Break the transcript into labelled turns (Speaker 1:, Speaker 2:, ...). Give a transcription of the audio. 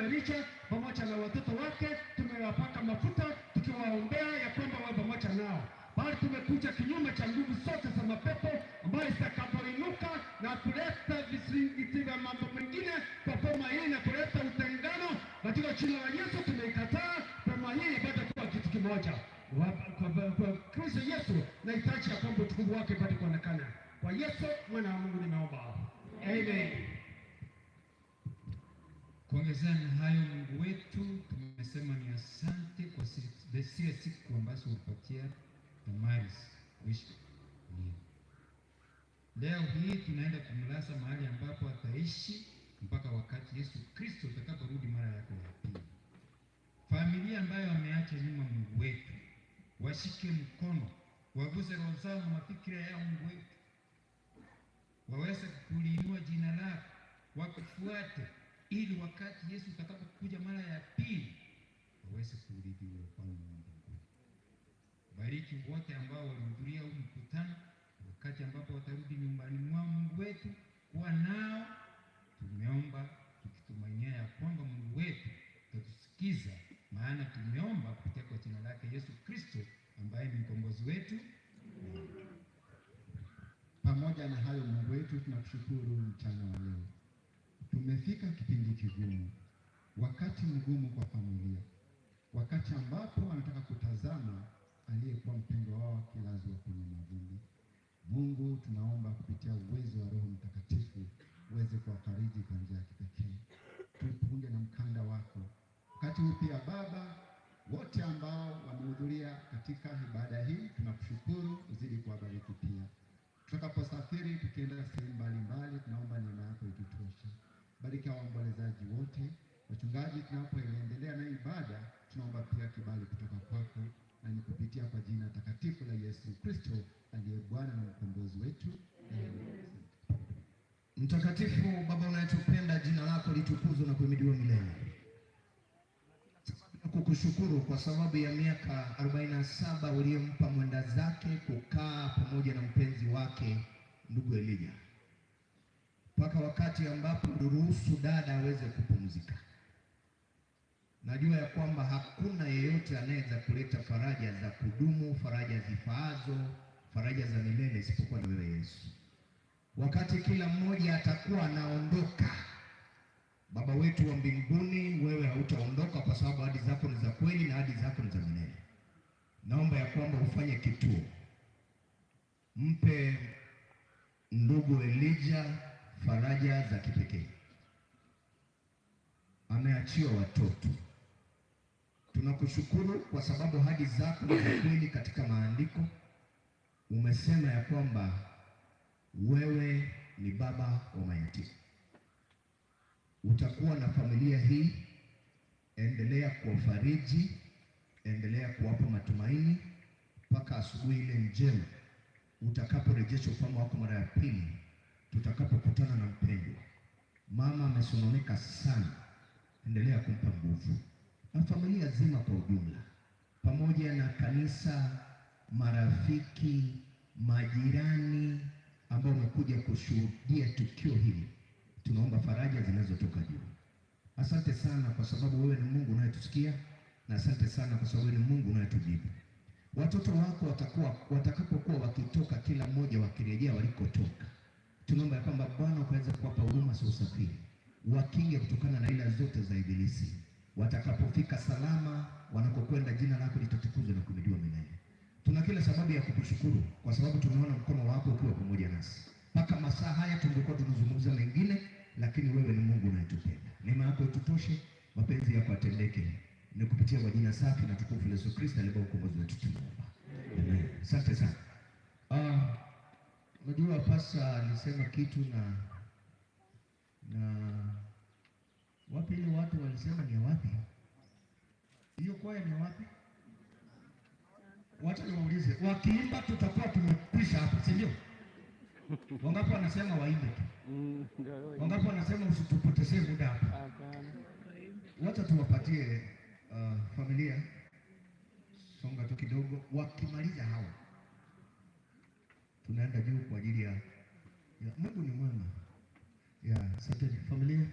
Speaker 1: Elijah pamoja na watoto wake, tumewapaka mafuta tukiwaombea ya kwamba wawe pamoja nao. Bali tumekuja kinyume cha nguvu zote za mapepo ambayo zitakapoinuka na kuleta visingiti vya mambo mengine kwa boma hii na kuleta utengano, katika jina la Yesu tumeikataa boma hii ibada kuwa kitu kimoja. Kwa Kristo Yesu nahitaji ya kwamba utukufu wake bado kuonekana. Kwa Yesu mwana wa Mungu nimeomba. Amen.
Speaker 2: Kuongezana na hayo, Mungu wetu, tumesema ni asante kwa zile siku ambazo ulipatia Damaris kuishi. Leo hii tunaenda kumlaza mahali ambapo ataishi mpaka wakati Yesu Kristo atakaporudi mara yake ya pili. Familia ambayo ameacha nyuma, Mungu wetu, washike mkono, waguze roho zao na mafikira yao, Mungu wetu, waweze kuliinua jina lako, wakufuate, ili wakati Yesu atakapokuja mara ya pili waweze kuurithi ufalme wa Mungu. Bariki wote ambao walihudhuria huu mkutano, wakati ambapo watarudi nyumbani mwao, Mungu wetu, kuwa nao. Tumeomba tukitumainia ya kwamba Mungu wetu utatusikiza, maana tumeomba kupitia kwa jina lake Yesu Kristo ambaye ni mkombozi wetu.
Speaker 3: Pamoja na hayo, Mungu wetu, tunakushukuru mchana wa leo. Tumefika kipindi kigumu, wakati mgumu kwa familia, wakati ambapo wanataka kutazama aliyekuwa mpendwa wao akilazwa kwenye mavumbi. Mungu, tunaomba kupitia uwezo wa Roho Mtakatifu uweze kuwafariji kwa njia ya kipekee. Tupunge na mkanda wako wakati huu pia Baba, wote ambao wamehudhuria katika ibada hii tunakushukuru, uzidi kuwabariki pia. Tutakaposafiri tukienda sehemu mbalimbali, tunaomba neema yako itutoshe. Bariki waombolezaji wote, wachungaji, tunapoendelea na ibada tunaomba pia kibali kutoka kwako, na ni kupitia kwa jina takatifu la Yesu Kristo aliye Bwana na mkombozi wetu.
Speaker 4: Mtakatifu Baba unayetupenda, jina lako litukuzwe na kuhimidiwa milele. Kukushukuru kwa sababu ya miaka 47 uliyompa mwenda zake kukaa pamoja na mpenzi wake ndugu Elijah, mpaka wakati ambapo uruhusu dada aweze kupumzika. Najua ya kwamba hakuna yeyote anayeweza kuleta faraja za kudumu, faraja zifaazo, faraja za milele isipokuwa ni wewe Yesu. Wakati kila mmoja atakuwa anaondoka, Baba wetu wa mbinguni, wewe hautaondoka, kwa sababu ahadi zako ni za kweli na ahadi zako ni za milele. Naomba ya kwamba ufanye kituo, mpe ndugu Elijah faraja za kipekee. Ameachiwa watoto. Tunakushukuru kwa sababu ahadi zako ni za kweli. Katika maandiko umesema ya kwamba wewe ni baba wa mayatima. Utakuwa na familia hii, endelea kuwafariji, endelea kuwapa matumaini mpaka asubuhi ile njema utakaporejesha ufalme wako mara ya pili, tutakapokutana na mpendwa. Mama amesononeka sana, endelea kumpa nguvu, na familia zima kwa ujumla, pamoja na kanisa, marafiki, majirani ambao wamekuja kushuhudia tukio hili. Tunaomba faraja zinazotoka juu. Asante sana kwa sababu wewe ni Mungu unayetusikia, na asante sana kwa sababu wewe ni Mungu unayetujibu. Watoto wako watakapokuwa wakitoka, kila mmoja wakirejea walikotoka, tunaomba ya kwamba Bwana ukaweza kuwapa huruma za usafiri, wakinge kutokana na ila zote za ibilisi. Watakapofika salama wanakokwenda, jina lako litatukuzwa na kuhimidiwa milele. Tuna kila sababu ya kukushukuru kwa sababu tumeona mkono wako ukiwa pamoja nasi. Mpaka masaa haya tungekuwa tunazungumza mengine, lakini wewe ni Mungu unayetupenda. Neema yako itutoshe, mapenzi yako atendeke. Ni kupitia kwa jina safi na tukufu la Yesu Kristo aliye mkombozi wetu tunaomba. Amen. Asante sana. Unajua pasa alisema kitu na wapi ile watu walisema ni wapi? Hiyo kwaya ni wapi? Wacha niwaulize. Wakiimba tutakuwa tumekwisha hapa, si ndio? Wangapi wanasema waimbe tu? Wangapi wanasema usitupotezee muda hapa? Wacha tuwapatie familia, songa tu kidogo. Wakimaliza hawa tunaenda juu kwa ajili ya Mungu ni mwema. Asante familia.